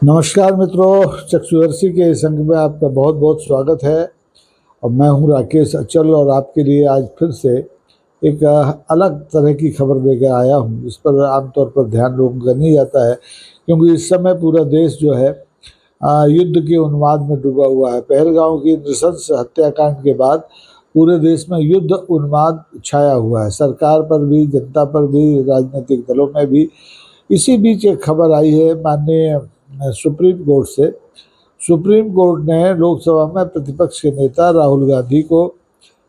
नमस्कार मित्रों, चक्षुदर्शी के संग में आपका बहुत बहुत स्वागत है। और मैं हूं राकेश अचल और आपके लिए आज फिर से एक अलग तरह की खबर लेकर आया हूं, जिस पर आमतौर पर ध्यान लोगों का नहीं जाता है, क्योंकि इस समय पूरा देश जो है युद्ध के उन्माद में डूबा हुआ है। पहलगांव की नृशंस हत्याकांड के बाद पूरे देश में युद्ध उन्माद छाया हुआ है, सरकार पर भी, जनता पर भी, राजनीतिक दलों में भी। इसी बीच एक खबर आई है माननीय सुप्रीम कोर्ट से। सुप्रीम कोर्ट ने लोकसभा में प्रतिपक्ष के नेता राहुल गांधी को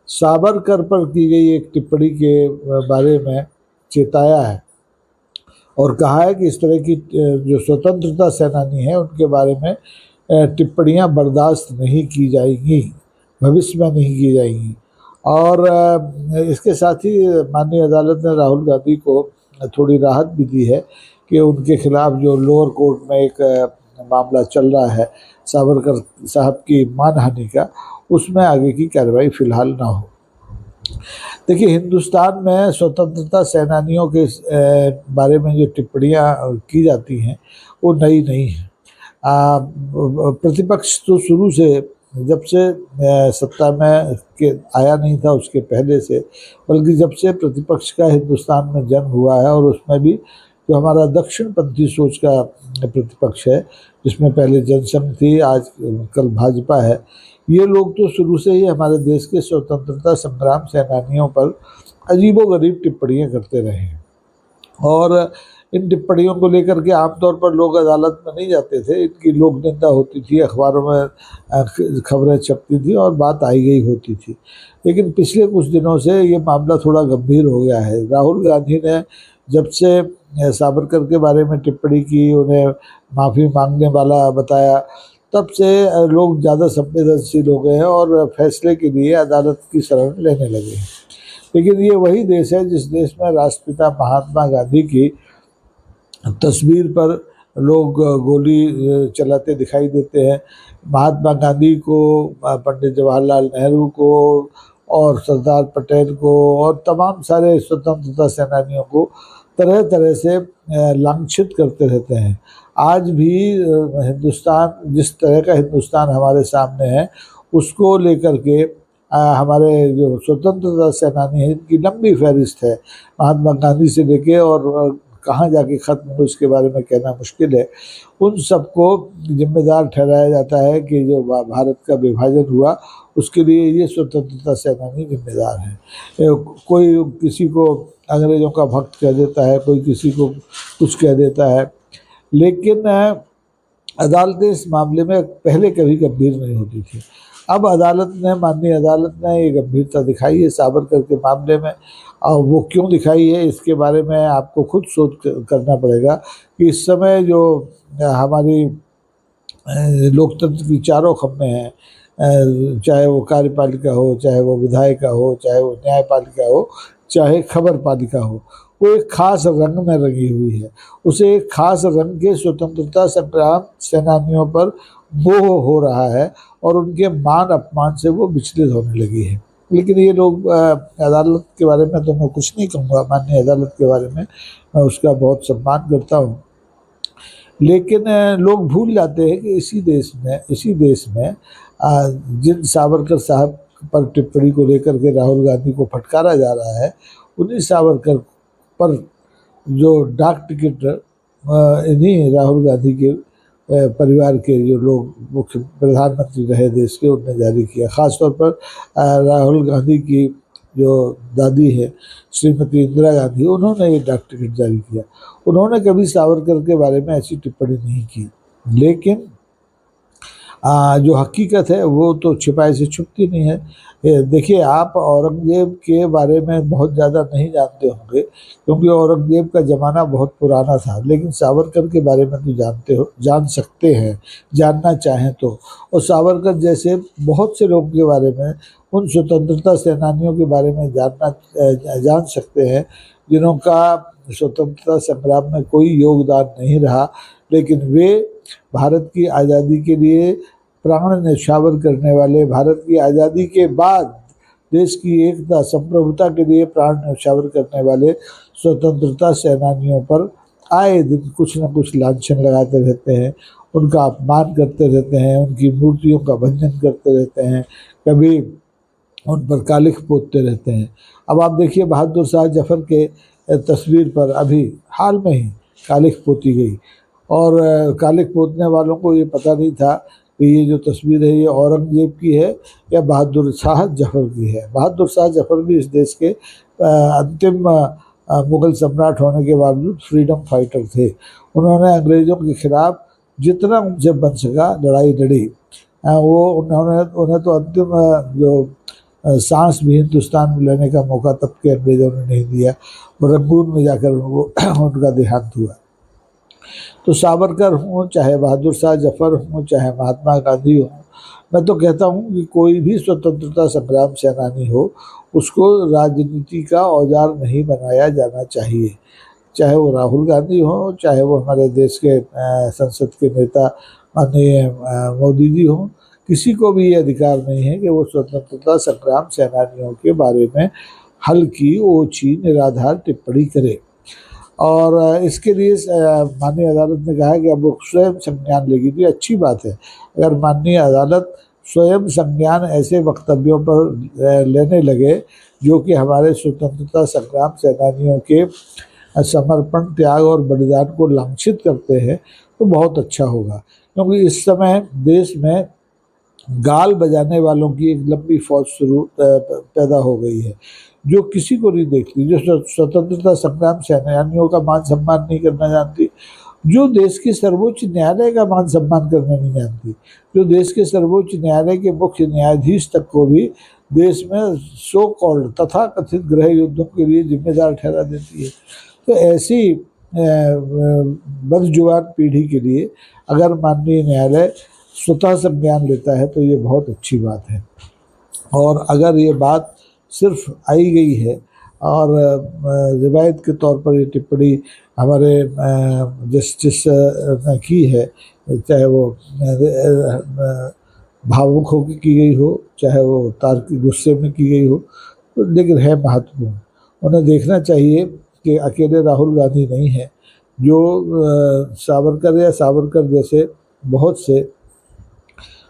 सावरकर पर की गई एक टिप्पणी के बारे में चेताया है और कहा है कि इस तरह की जो स्वतंत्रता सेनानी हैं उनके बारे में टिप्पणियां बर्दाश्त नहीं की जाएंगी, भविष्य में नहीं की जाएंगी। और इसके साथ ही माननीय अदालत ने राहुल गांधी को थोड़ी राहत भी दी है कि उनके खिलाफ जो लोअर कोर्ट में एक मामला चल रहा है सावरकर साहब की मानहानि का, उसमें आगे की कार्रवाई फिलहाल ना हो। देखिए, हिंदुस्तान में स्वतंत्रता सेनानियों के बारे में जो टिप्पणियां की जाती हैं वो नई नहीं है। प्रतिपक्ष तो शुरू से, जब से सत्ता में के आया नहीं था उसके पहले से, बल्कि जब से प्रतिपक्ष का हिंदुस्तान में जन्म हुआ है, और उसमें भी जो हमारा दक्षिणपंथी सोच का प्रतिपक्ष है, जिसमें पहले जनसंघ थी, आज कल भाजपा है, ये लोग तो शुरू से ही हमारे देश के स्वतंत्रता संग्राम सेनानियों पर अजीबोगरीब टिप्पणियां करते रहे हैं। और इन टिप्पणियों को लेकर के आमतौर पर लोग अदालत में नहीं जाते थे, इनकी लोक निंदा होती थी, अखबारों में खबरें छपती थी और बात आई गई होती थी। लेकिन पिछले कुछ दिनों से ये मामला थोड़ा गंभीर हो गया है। राहुल गांधी ने जब से सावरकर के बारे में टिप्पणी की, उन्हें माफ़ी मांगने वाला बताया, तब से लोग ज़्यादा संवेदनशील हो गए हैं और फैसले के लिए अदालत की शरण लेने लगे हैं। लेकिन ये वही देश है जिस देश में राष्ट्रपिता महात्मा गांधी की तस्वीर पर लोग गोली चलाते दिखाई देते हैं। महात्मा गांधी को, पंडित जवाहरलाल नेहरू को और सरदार पटेल को और तमाम सारे स्वतंत्रता सेनानियों को तरह तरह से लांछित करते रहते हैं। आज भी हिंदुस्तान, जिस तरह का हिंदुस्तान हमारे सामने है, उसको लेकर के हमारे जो स्वतंत्रता सेनानी हैं, इनकी लंबी फहरिस्त है, महात्मा गांधी से लेके, और कहाँ जाके ख़त्म हो इसके बारे में कहना मुश्किल है। उन सबको जिम्मेदार ठहराया जाता है कि जो भारत का विभाजन हुआ उसके लिए ये स्वतंत्रता सेनानी जिम्मेदार हैं। कोई किसी को अंग्रेज़ों का भक्त कह देता है, कोई किसी को कुछ कह देता है, लेकिन अदालतें इस मामले में पहले कभी गंभीर नहीं होती थी। अब माननीय अदालत ने ये गंभीरता दिखाई है सावरकर के मामले में। और वो क्यों दिखाई है, इसके बारे में आपको खुद सोच करना पड़ेगा कि इस समय जो हमारी लोकतंत्र की चारों खंभे हैं, चाहे वो कार्यपालिका हो, चाहे वो विधायिका हो, चाहे वो न्यायपालिका हो, चाहे खबर पालिका हो, वो एक खास रंग में रंगी हुई है। उसे एक खास रंग के स्वतंत्रता संग्राम सेनानियों पर मोह हो रहा है और उनके मान अपमान से वो विचलित होने लगी है। लेकिन ये लोग, अदालत के बारे में तो मैं कुछ नहीं कहूँगा, माननीय अदालत के बारे में मैं उसका बहुत सम्मान करता हूँ, लेकिन लोग भूल जाते हैं कि इसी देश में जिन सावरकर साहब पर टिप्पणी को लेकर के राहुल गांधी को फटकारा जा रहा है, उन्हीं सावरकर पर जो डाक टिकट इन्हीं राहुल गांधी के परिवार के जो लोग मुख्य प्रधानमंत्री रहे देश के, उनने जारी किया। ख़ासतौर पर राहुल गांधी की जो दादी है श्रीमती इंदिरा गांधी, उन्होंने ये डाक टिकट जारी किया। उन्होंने कभी सावरकर के बारे में ऐसी टिप्पणी नहीं की, लेकिन जो हकीकत है वो तो छिपाई से छुपती नहीं है। देखिए, आप औरंगजेब के बारे में बहुत ज़्यादा नहीं जानते होंगे, क्योंकि औरंगजेब का ज़माना बहुत पुराना था, लेकिन सावरकर के बारे में तो जानते हो, जान सकते हैं, जानना चाहें तो। और सावरकर जैसे बहुत से लोगों के बारे में, उन स्वतंत्रता सेनानियों के बारे में जान सकते हैं जिन्हों का स्वतंत्रता संग्राम में कोई योगदान नहीं रहा, लेकिन वे भारत की आज़ादी के लिए प्राण न्यौछावर करने वाले, भारत की आज़ादी के बाद देश की एकता संप्रभुता के लिए प्राण न्यौछावर करने वाले स्वतंत्रता सेनानियों पर आए दिन कुछ न कुछ लांछन लगाते रहते हैं उनका अपमान करते रहते हैं, उनकी मूर्तियों का भंजन करते रहते हैं, कभी उन पर कालिख पोतते रहते हैं। अब आप देखिए बहादुर शाह जफर के तस्वीर पर अभी हाल में ही कालिख पोती गई, और कालिख पोतने वालों को ये पता नहीं था कि ये जो तस्वीर है ये औरंगजेब की है या बहादुर शाह जफर की है। बहादुर शाह जफर भी इस देश के अंतिम मुगल सम्राट होने के बावजूद फ्रीडम फाइटर थे। उन्होंने अंग्रेज़ों के खिलाफ जितना उनसे बन सका लड़ाई लड़ी। वो उन्हें तो अंतिम जो सांस भी हिंदुस्तान में लेने का मौका तब के अंग्रेज़ों ने नहीं दिया, और रंगून में जाकर उनको उनका देहांत हुआ। तो सावरकर हों, चाहे बहादुर शाह जफर हों, चाहे महात्मा गांधी हों, मैं तो कहता हूँ कि कोई भी स्वतंत्रता संग्राम सेनानी हो, उसको राजनीति का औजार नहीं बनाया जाना चाहिए। चाहे वो राहुल गांधी हो, चाहे वो हमारे देश के संसद के नेता माननीय मोदी जी हों, किसी को भी ये अधिकार नहीं है कि वो स्वतंत्रता संग्राम सेनानियों के बारे में हल्की, ओछी, निराधार टिप्पणी करे। और इसके लिए माननीय अदालत ने कहा कि अब वो स्वयं संज्ञान लेगी। तो ये अच्छी बात है, अगर माननीय अदालत स्वयं संज्ञान ऐसे वक्तव्यों पर लेने लगे जो कि हमारे स्वतंत्रता संग्राम सेनानियों के समर्पण, त्याग और बलिदान को लांछित करते हैं, तो बहुत अच्छा होगा। क्योंकि इस समय देश में गाल बजाने वालों की एक लंबी फौज पैदा हो गई है, जो किसी को नहीं देखती, जो स्वतंत्रता संग्राम सेनानियों का मान सम्मान नहीं करना जानती, जो देश के सर्वोच्च न्यायालय का मान सम्मान करना नहीं जानती, जो देश के सर्वोच्च न्यायालय के मुख्य न्यायाधीश तक को भी देश में सो कॉल्ड तथा कथित गृह युद्धों के लिए जिम्मेदार ठहरा देती है। तो ऐसी बदजुबान पीढ़ी के लिए अगर माननीय न्यायालय स्वतः संज्ञान लेता है तो ये बहुत अच्छी बात है। और अगर ये बात सिर्फ आई गई है और रिवायत के तौर पर ये टिप्पणी हमारे जस्टिस ने की है, चाहे वो भावुक होकर की गई हो, चाहे वो तार्किक गुस्से में की गई हो, तो लेकिन है महत्वपूर्ण। उन्हें देखना चाहिए कि अकेले राहुल गांधी नहीं है, जो सावरकर या सावरकर जैसे बहुत से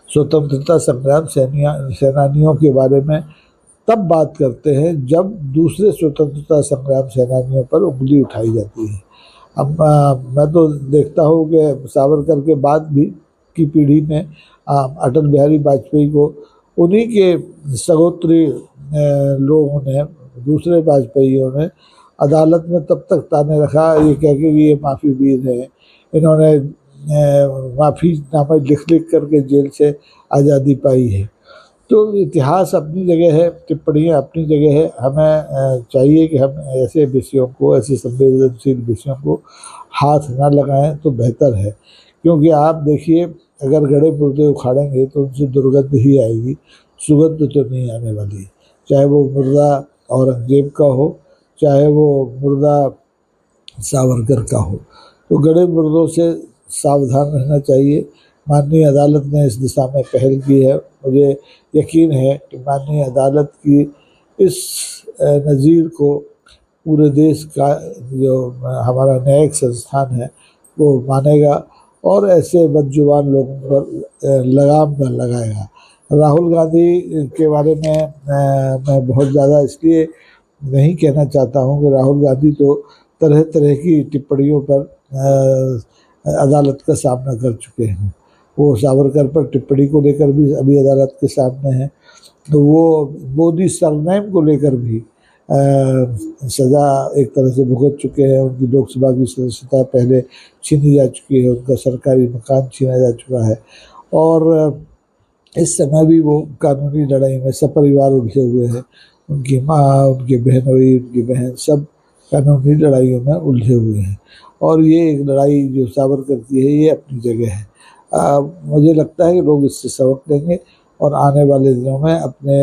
स्वतंत्रता संग्राम सेनानियों के बारे में तब बात करते हैं जब दूसरे स्वतंत्रता संग्राम सेनानियों पर उंगली उठाई जाती है। अब मैं तो देखता हूँ कि सावरकर के बाद भी की पीढ़ी में अटल बिहारी वाजपेयी को उन्हीं के सगोत्री लोगों ने, दूसरे वाजपेयियों ने अदालत में तब तक ताने रखा ये कह के कि ये माफ़ी वीर हैं, इन्होंने माफ़ीनामा लिख करके जेल से आज़ादी पाई है। तो इतिहास अपनी जगह है, टिप्पणियाँ अपनी जगह है। हमें चाहिए कि हम ऐसे विषयों को, ऐसे संवेदनशील विषयों को हाथ ना लगाएं तो बेहतर है। क्योंकि आप देखिए, अगर गड़े मुर्दे उखाड़ेंगे तो उनसे दुर्गंध ही आएगी, सुगंध तो नहीं आने वाली। चाहे वो मुर्दा औरंगजेब का हो, चाहे वो मुर्दा सावरकर का हो, तो गड़े मुर्दों से सावधान रहना चाहिए। माननीय अदालत ने इस दिशा में पहल की है। मुझे यकीन है कि माननीय अदालत की इस नज़ीर को पूरे देश का जो हमारा न्यायिक संस्थान है वो मानेगा और ऐसे बदजुबान लोगों पर लगाम न लगाएगा। राहुल गांधी के बारे में मैं बहुत ज़्यादा इसलिए नहीं कहना चाहता हूँ कि राहुल गांधी तो तरह तरह की टिप्पणियों पर अदालत का सामना कर चुके हैं। वो सावरकर पर टिप्पणी को लेकर भी अभी अदालत के सामने है। तो वो मोदी सरनेम को लेकर भी सज़ा एक तरह से भुगत चुके हैं। उनकी लोकसभा की सदस्यता पहले छीनी जा चुकी है, उनका सरकारी मकान छीना जा चुका है, और इस समय भी वो कानूनी लड़ाई में सपरिवार उलझे हुए हैं। उनकी माँ, उनकी बहनोई, उनकी बहन सब कानूनी लड़ाइयों में उलझे हुए हैं। और ये एक लड़ाई जो सावरकर की है ये अपनी जगह है। मुझे लगता है कि लोग इससे सबक लेंगे और आने वाले दिनों में अपने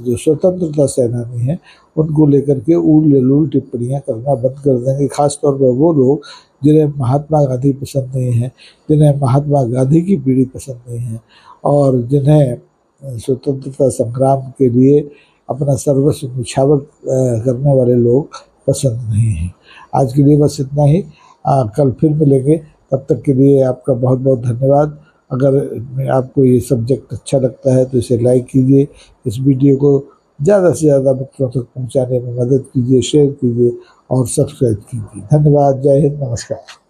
जो स्वतंत्रता सेनानी हैं उनको लेकर के ऊल जलूल टिप्पणियाँ करना बंद कर देंगे। खासतौर पर वो लोग जिन्हें महात्मा गांधी पसंद नहीं है, जिन्हें महात्मा गांधी की पीढ़ी पसंद नहीं है, और जिन्हें स्वतंत्रता संग्राम के लिए अपना सर्वस्व निछावर करने वाले लोग पसंद नहीं हैं। आज के लिए बस इतना ही। कल फिर मिलेंगे तब तक के लिए आपका बहुत बहुत धन्यवाद। अगर आपको ये सब्जेक्ट अच्छा लगता है तो इसे लाइक कीजिए, इस वीडियो को ज़्यादा से ज़्यादा मित्रों तक पहुंचाने में मदद कीजिए, शेयर कीजिए और सब्सक्राइब कीजिए। धन्यवाद। जय हिंद। नमस्कार।